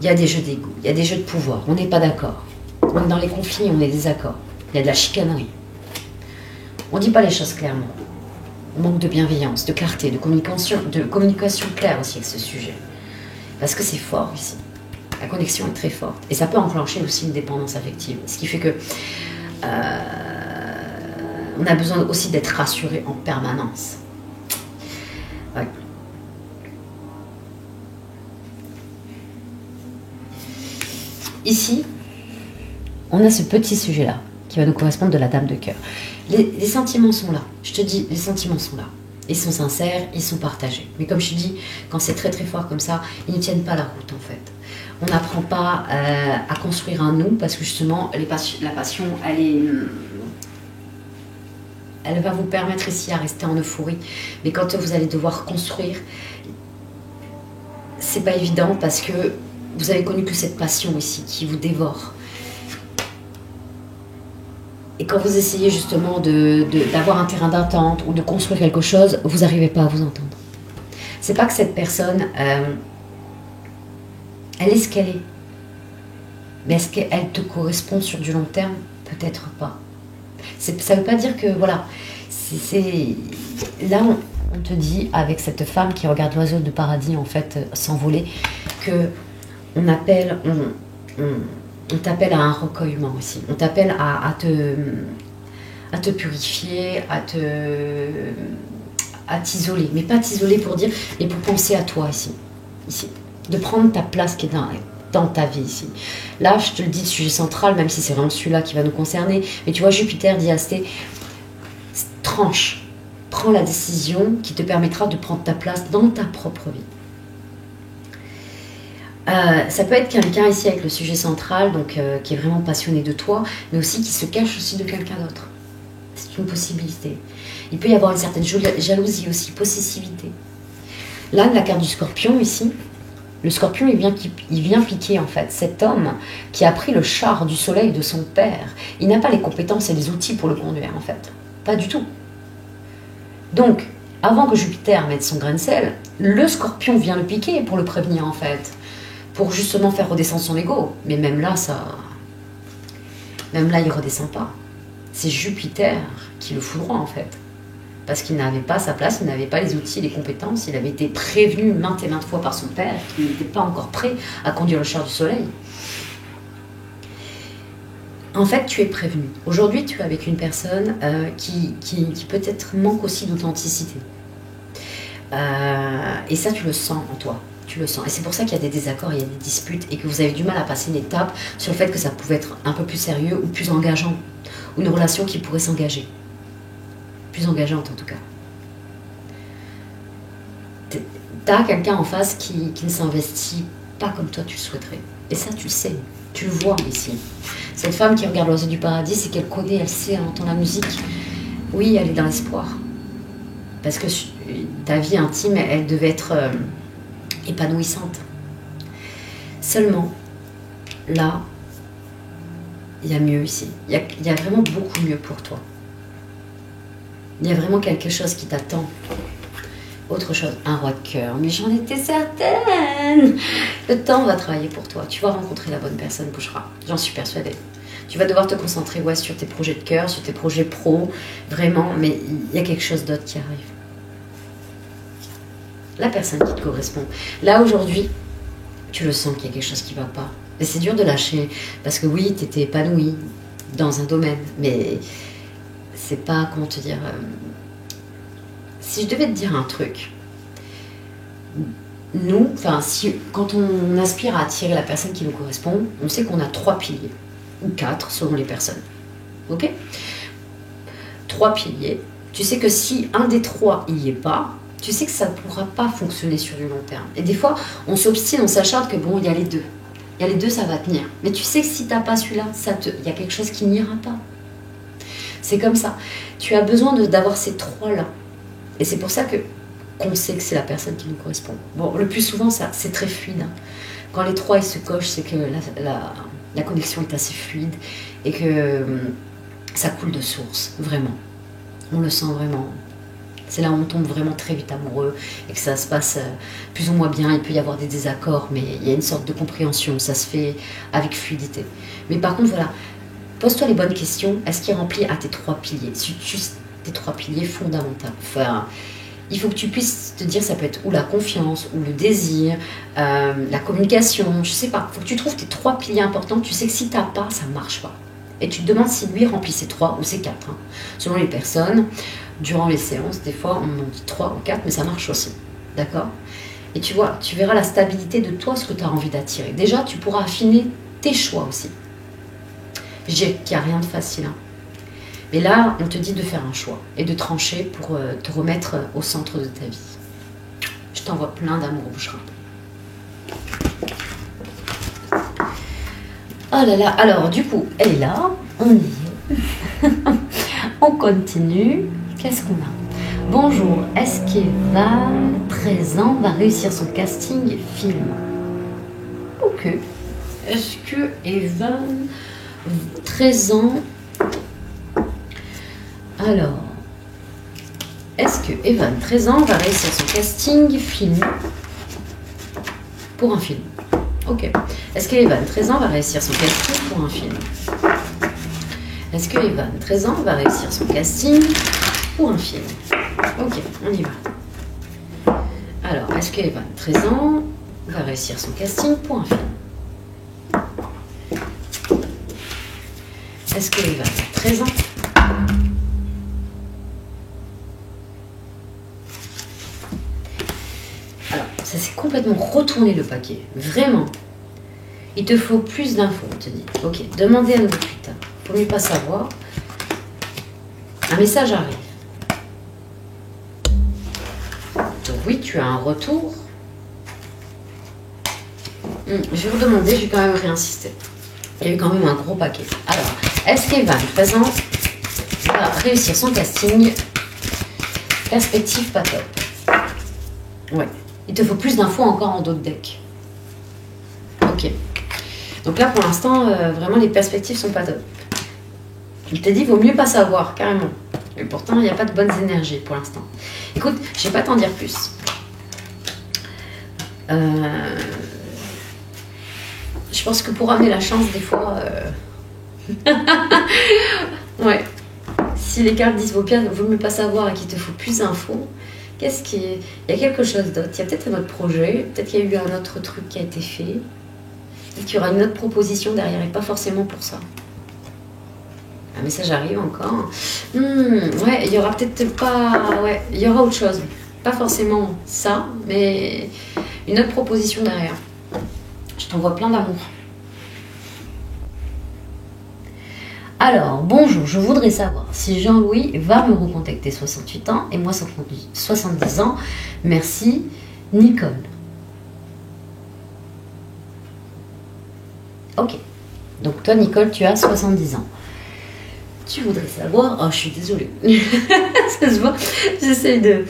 il y a des jeux d'ego, il y a des jeux de pouvoir, on n'est pas d'accord. On est dans les conflits, on est désaccord. Il y a de la chicanerie. On ne dit pas les choses clairement. On manque de bienveillance, de clarté, de communication claire aussi avec ce sujet. Parce que c'est fort ici. La connexion est très forte. Et ça peut enclencher aussi une dépendance affective. Ce qui fait que on a besoin aussi d'être rassuré en permanence. Ouais. Ici, on a ce petit sujet-là qui va nous correspondre de la dame de cœur. Les sentiments sont là. Je te dis, les sentiments sont là. Ils sont sincères, ils sont partagés. Mais comme je te dis, quand c'est très très fort comme ça, ils ne tiennent pas la route en fait. On n'apprend pas à construire un nous parce que justement, la passion, elle va vous permettre ici à rester en euphorie. Mais quand vous allez devoir construire, c'est pas évident parce que vous avez connu que cette passion ici qui vous dévore. Et quand vous essayez justement d'avoir un terrain d'entente ou de construire quelque chose, vous n'arrivez pas à vous entendre. C'est pas que cette personne, elle est ce qu'elle est. Mais est-ce qu'elle te correspond sur du long terme? Peut-être pas. Ça ne veut pas dire que, voilà, là on te dit, avec cette femme qui regarde l'oiseau de paradis en fait s'envoler, que on t'appelle à un recueillement aussi. On t'appelle à te purifier, à t'isoler. Mais pas t'isoler pour dire, mais pour penser à toi ici. De prendre ta place qui est dans ta vie ici. Là, je te le dis, le sujet central, même si c'est vraiment celui-là qui va nous concerner. Mais tu vois, Jupiter dit à Asté, tranche. Prends la décision qui te permettra de prendre ta place dans ta propre vie. Ça peut être quelqu'un ici avec le sujet central, donc qui est vraiment passionné de toi, mais aussi qui se cache aussi de quelqu'un d'autre. C'est une possibilité. Il peut y avoir une certaine jalousie aussi, possessivité. Là, la carte du scorpion ici, le scorpion il vient piquer en fait cet homme qui a pris le char du soleil de son père. Il n'a pas les compétences et les outils pour le conduire en fait. Pas du tout. Donc, avant que Jupiter mette son grain de sel, le scorpion vient le piquer pour le prévenir en fait. Pour justement faire redescendre son ego. Mais même là, il ne redescend pas. C'est Jupiter qui le foudroie en fait. Parce qu'il n'avait pas sa place, il n'avait pas les outils, les compétences. Il avait été prévenu maintes et maintes fois par son père qu'il n'était pas encore prêt à conduire le char du soleil. En fait, tu es prévenu. Aujourd'hui, tu es avec une personne qui peut-être manque aussi d'authenticité. Et ça, tu le sens en toi. Tu le sens. Et c'est pour ça qu'il y a des désaccords, il y a des disputes et que vous avez du mal à passer une étape sur le fait que ça pouvait être un peu plus sérieux ou plus engageant. Ou une relation qui pourrait s'engager. Plus engageante en tout cas. Tu as quelqu'un en face qui ne s'investit pas comme toi tu le souhaiterais. Et ça tu le sais, tu le vois ici. Cette femme qui regarde l'oiseau du paradis, c'est qu'elle connaît, elle sait, elle entend la musique. Oui, elle est dans l'espoir. Parce que ta vie intime, elle devait être épanouissante. Seulement, là, il y a mieux ici. Il y a vraiment beaucoup mieux pour toi. Il y a vraiment quelque chose qui t'attend. Autre chose, un roi de cœur. Mais j'en étais certaine. Le temps va travailler pour toi. Tu vas rencontrer la bonne personne, Bouchra. J'en suis persuadée. Tu vas devoir te concentrer sur tes projets de cœur, sur tes projets pro. Vraiment, mais il y a quelque chose d'autre qui arrive. La personne qui te correspond. Là, aujourd'hui, tu le sens qu'il y a quelque chose qui ne va pas. Et c'est dur de lâcher. Parce que oui, tu étais épanouie dans un domaine. Mais c'est pas, comment te dire... Si je devais te dire un truc, nous, quand on aspire à attirer la personne qui nous correspond, on sait qu'on a 3 piliers, ou 4 selon les personnes. Ok ? 3 piliers. Tu sais que si un des 3 n'y est pas, tu sais que ça ne pourra pas fonctionner sur du long terme. Et des fois, on s'obstine, on s'acharne que bon, il y a les 2. Il y a les 2, ça va tenir. Mais tu sais que si tu n'as pas celui-là, il y a quelque chose qui n'ira pas. C'est comme ça. Tu as besoin d'avoir ces 3-là. Et c'est pour ça qu'on sait que c'est la personne qui nous correspond. Bon, le plus souvent, c'est très fluide. Hein. Quand les 3 ils se cochent, c'est que la connexion est assez fluide et que ça coule de source, vraiment. On le sent vraiment. C'est là où on tombe vraiment très vite amoureux et que ça se passe plus ou moins bien. Il peut y avoir des désaccords, mais il y a une sorte de compréhension. Ça se fait avec fluidité. Mais par contre, voilà, pose-toi les bonnes questions. Est-ce qu'il remplit à tes 3 piliers ? Tes 3 piliers fondamentaux. Enfin, il faut que tu puisses te dire, ça peut être ou la confiance, ou le désir, la communication, je sais pas. Il faut que tu trouves tes 3 piliers importants. Tu sais que si tu n'as pas, ça ne marche pas. Et tu te demandes si lui remplit ces 3 ou ces 4. Hein. Selon les personnes, durant les séances, des fois, on en dit 3 ou 4, mais ça marche aussi. D'accord ? Et tu vois, tu verras la stabilité de toi, ce que tu as envie d'attirer. Déjà, tu pourras affiner tes choix aussi. Je dirais qu'il n'y a rien de facile. Hein. Mais là, on te dit de faire un choix et de trancher pour te remettre au centre de ta vie. Je t'envoie plein d'amour, Bouchra. Oh là là, alors du coup, elle est là, on y est. On continue. Qu'est-ce qu'on a ? Bonjour, est-ce qu'Eva, 13 ans, va réussir son casting film ? Ok. Est-ce que Eva, 13 ans... Alors, est-ce que Evan, 13 ans, va réussir son casting film pour un film ? Ok. Est-ce que Evan, 13 ans, va réussir son casting pour un film ? Est-ce que Evan, 13 ans, va réussir son casting pour un film ? Ok, on y va. Alors, est-ce que Evan, 13 ans, va réussir son casting pour un film ? Est-ce que Evan, 13 ans, ça s'est complètement retourné le paquet. Vraiment. Il te faut plus d'infos, on te dit. Ok, demandez à nouveau plus tard. Faut mieux pas savoir. Un message arrive. Donc oui, tu as un retour. Je vais redemander, je vais quand même réinsister. Il y a eu quand même un gros paquet. Alors, est-ce qu'Evan, 13 ans, va réussir son casting ? Perspective pas top. Ouais. Il te faut plus d'infos encore en d'autres decks. Ok. Donc là, pour l'instant, vraiment, les perspectives sont pas top. Il t'a dit, vaut mieux pas savoir, carrément. Et pourtant, il n'y a pas de bonnes énergies pour l'instant. Écoute, je vais pas t'en dire plus. Je pense que pour amener la chance, des fois... ouais. Si les cartes disent, vaut mieux pas savoir et qu'il te faut plus d'infos... Qu'est-ce qui est... Il y a quelque chose d'autre. Il y a peut-être un autre projet. Peut-être qu'il y a eu un autre truc qui a été fait. Peut-être qu'il y aura une autre proposition derrière et pas forcément pour ça. Un message arrive encore. Ouais, il y aura peut-être pas... Ouais, il y aura autre chose. Pas forcément ça, mais une autre proposition derrière. Je t'envoie plein d'amour. Alors, bonjour, je voudrais savoir si Jean-Louis va me recontacter 68 ans et moi 70 ans. Merci, Nicole. Ok. Donc toi, Nicole, tu as 70 ans. Tu voudrais savoir... Oh, je suis désolée. Ça se voit. J'essaie de...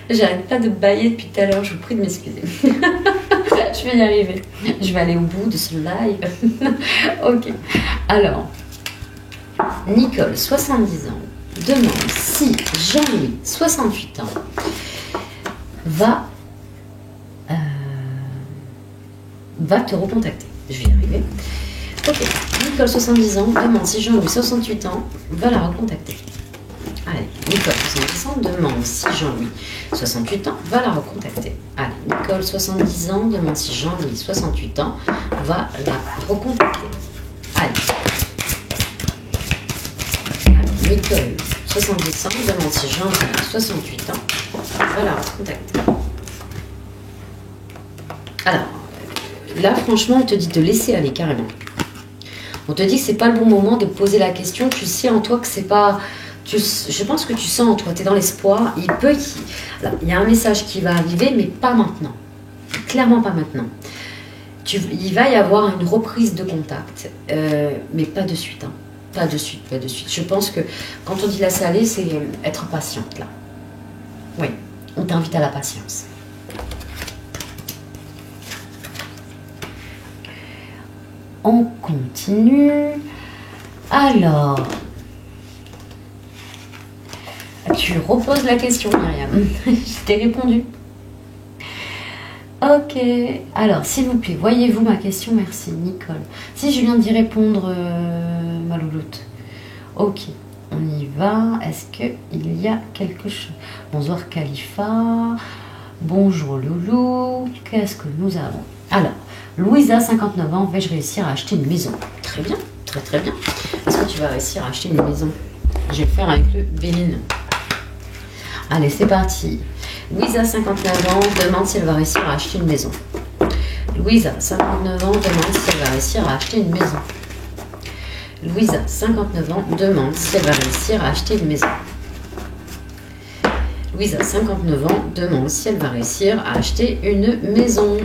J'arrête pas de bailler depuis tout à l'heure. Je vous prie de m'excuser. Je vais y arriver. Je vais aller au bout de ce live. Ok. Alors... Nicole, 70 ans, demande si Jean-Louis, 68 ans, va te recontacter. Je vais y arriver. Ok, Nicole, 70 ans, demande si Jean-Louis, 68 ans, va la recontacter. Allez, Nicole, 70 ans, demande si Jean-Louis, 68 ans, va la recontacter. Allez, Nicole, 70 ans, demande si Jean-Louis, 68 ans, va la recontacter. Allez. Nicole, 70 ans, demande si Jean-Louis, 68 ans, va la recontacter. Alors, là, franchement, on te dit de laisser aller carrément. On te dit que c'est pas le bon moment de poser la question. Tu sais en toi que c'est pas... je pense que tu sens en toi, tu es dans l'espoir. Il y a un message qui va arriver, mais pas maintenant. Clairement pas maintenant. Il va y avoir une reprise de contact, mais pas de suite. Hein. Pas de suite, pas de suite. Je pense que quand on dit laisser aller, c'est être patiente là. Oui, on t'invite à la patience. On continue. Alors, tu reposes la question, Myriam. Je t'ai répondu. Ok. Alors, s'il vous plaît, voyez-vous ma question? Merci, Nicole. Si je viens d'y répondre, ma louloute. Ok, on y va. Est-ce qu'il y a quelque chose? Bonsoir, Khalifa. Bonjour, Loulou. Qu'est-ce que nous avons? Alors, Louisa, 59 ans, vais-je réussir à acheter une maison? Très bien, très très bien. Est-ce que tu vas réussir à acheter une maison? Je vais le faire avec le Béline. Allez, c'est parti. Louisa, 59 ans, demande si elle va réussir à acheter une maison. Louisa, 59 ans, demande si elle va réussir à acheter une maison. Louisa, 59 ans, demande si elle va réussir à acheter une maison. Louisa, 59 ans, demande si elle va réussir à acheter une maison.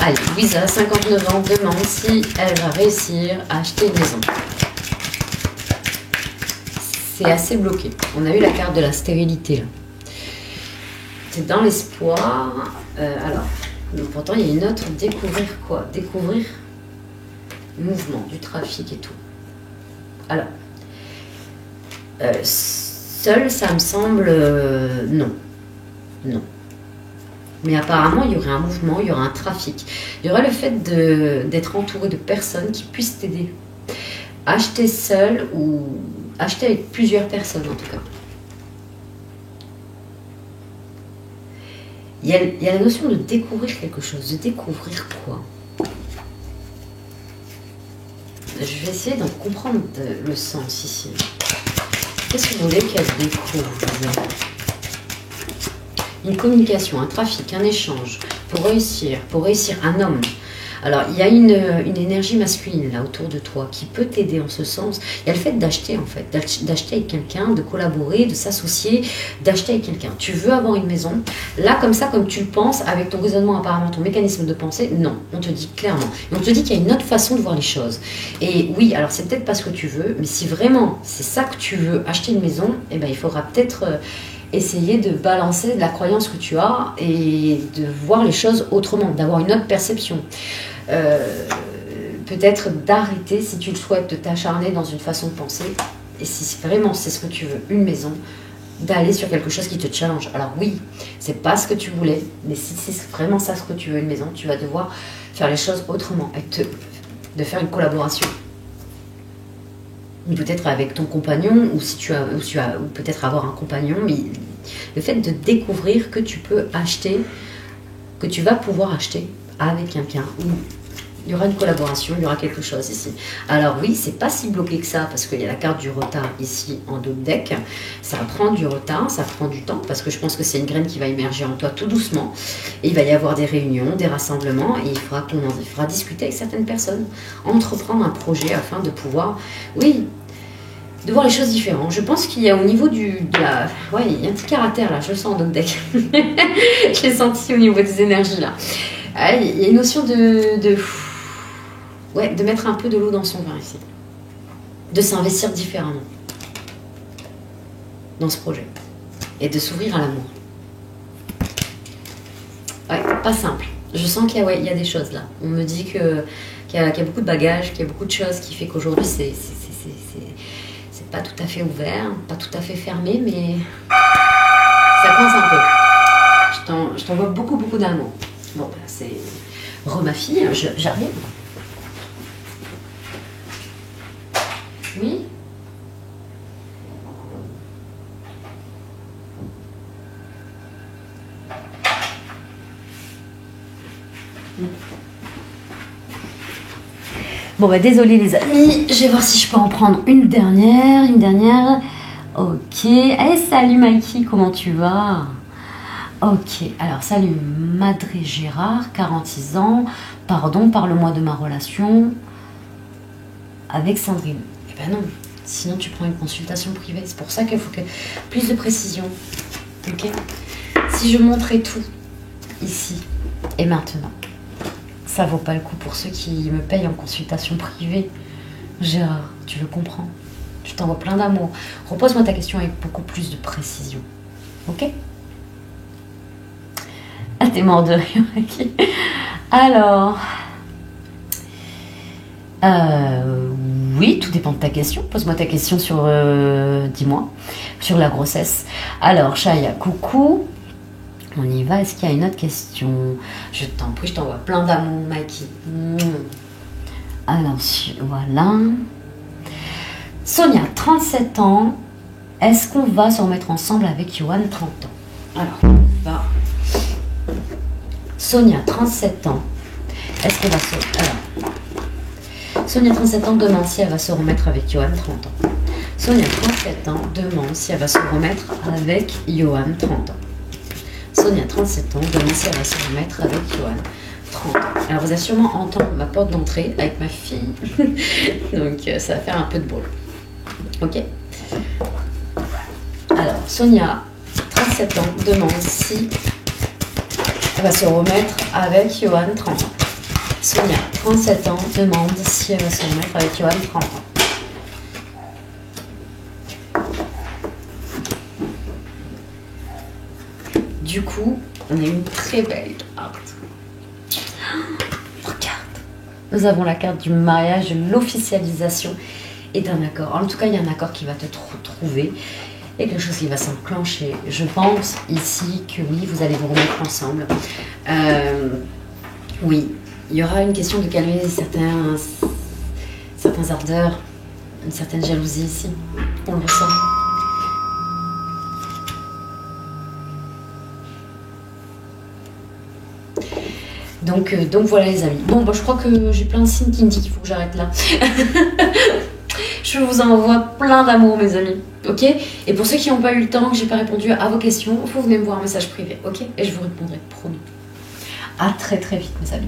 Allez, Louisa, 59 ans, demande si elle va réussir à acheter une maison. C'est assez bloqué. On a eu la carte de la stérilité là. C'est dans l'espoir. Alors, pourtant, il y a une autre. Découvrir quoi? Découvrir le mouvement, du trafic et tout. Alors, seul, ça me semble... non. Non. Mais apparemment, il y aurait un mouvement, il y aurait un trafic. Il y aurait le fait d'être entouré de personnes qui puissent t'aider. Acheter seul ou acheter avec plusieurs personnes en tout cas. Il y a la notion de découvrir quelque chose. De découvrir quoi? Je vais essayer d'en comprendre le sens ici. Qu'est-ce que vous voulez qu'elle découvre? Une communication, un trafic, un échange pour réussir un homme. Alors, il y a une énergie masculine là autour de toi qui peut t'aider en ce sens. Il y a le fait d'acheter en fait, d'acheter avec quelqu'un, de collaborer, de s'associer, d'acheter avec quelqu'un. Tu veux avoir une maison, là comme ça, comme tu le penses, avec ton raisonnement apparemment, ton mécanisme de pensée, non, on te dit clairement. Et on te dit qu'il y a une autre façon de voir les choses. Et oui, alors c'est peut-être pas ce que tu veux, mais si vraiment c'est ça que tu veux, acheter une maison, eh ben, il faudra peut-être... essayer de balancer la croyance que tu as et de voir les choses autrement, d'avoir une autre perception. Peut-être d'arrêter, si tu le souhaites, de t'acharner dans une façon de penser. Et si vraiment c'est ce que tu veux, une maison, d'aller sur quelque chose qui te challenge. Alors oui, c'est pas ce que tu voulais, mais si c'est vraiment ça ce que tu veux, une maison, tu vas devoir faire les choses autrement, de faire une collaboration. Peut-être avec ton compagnon, ou ou peut-être avoir un compagnon, mais le fait de découvrir que tu peux acheter, que tu vas pouvoir acheter avec quelqu'un, où il y aura une collaboration, il y aura quelque chose ici. Alors oui, c'est pas si bloqué que ça, parce qu'il y a la carte du retard ici en dos de deck. Ça prend du retard, ça prend du temps, parce que je pense que c'est une graine qui va émerger en toi tout doucement. Et il va y avoir des réunions, des rassemblements, et il faudra discuter avec certaines personnes, entreprendre un projet afin de pouvoir, oui, de voir les choses différentes. Je pense qu'il y a au niveau ouais, il y a un petit caractère là, je le sens en dos de deck. Je l'ai senti au niveau des énergies là. Il y a une notion ouais, de mettre un peu de l'eau dans son vin ici. De s'investir différemment dans ce projet. Et de s'ouvrir à l'amour. Ouais, pas simple. Je sens qu'il y a des choses là. On me dit qu'il y a beaucoup de bagages, qu'il y a beaucoup de choses qui fait qu'aujourd'hui c'est pas tout à fait ouvert, pas tout à fait fermé, mais ça coince un peu. Je t'envoie beaucoup, beaucoup d'amour. Bon, bah, c'est ma fille, j'arrive. Oui. Bon bah désolé les amis, je vais voir si je peux en prendre une dernière. Ok, hey, salut Mikey, comment tu vas? Ok, alors salut Madré Gérard, 46 ans, pardon, parle-moi de ma relation avec Sandrine. Eh ben non, sinon tu prends une consultation privée, c'est pour ça qu'il faut que plus de précision. Ok, si je montrais tout ici et maintenant, ça vaut pas le coup pour ceux qui me payent en consultation privée. Gérard, tu le comprends? Je t'envoie plein d'amour. Repose-moi ta question avec beaucoup plus de précision. Ok? Ah, t'es mort de rire. Ok. Alors... oui, tout dépend de ta question. Pose-moi ta question sur... dis-moi. Sur la grossesse. Alors, Chaya, coucou. On y va. Est-ce qu'il y a une autre question? Je t'en prie, je t'envoie plein d'amour, Maki. Alors, voilà. Sonia, 37 ans. Est-ce qu'on va se remettre ensemble avec Johan, 30 ans? Alors, on va. Sonia, 37 ans. Est-ce qu'on va se... Alors, Sonia, 37 ans, demande si elle va se remettre avec Johan, 30 ans. Sonia, 37 ans, demande si elle va se remettre avec Johan, 30 ans. Sonia, 37 ans, demande si elle va se remettre avec Johan, 30 ans. Alors, vous allez sûrement entendre ma porte d'entrée avec ma fille. Donc, ça va faire un peu de bruit. Ok? Alors, Sonia, 37 ans, demande si elle va se remettre avec Johan, 30 ans. Sonia, 37 ans, demande si elle va se remettre avec Johan, 30 ans. Du coup, on a une très belle carte. Regarde. Nous avons la carte du mariage, de l'officialisation et d'un accord. En tout cas, il y a un accord qui va te trouver et quelque chose qui va s'enclencher. Je pense ici que oui, vous allez vous remettre ensemble. Oui, il y aura une question de calmer certains ardeurs, une certaine jalousie ici. On le ressent. Donc voilà les amis. Bon, bah, je crois que j'ai plein de signes qui me disent qu'il faut que j'arrête là. Je vous envoie plein d'amour mes amis. Ok? Et pour ceux qui n'ont pas eu le temps, que j'ai pas répondu à vos questions, vous venez me voir un message privé. Ok? Et je vous répondrai, promis. À très très vite mes amis.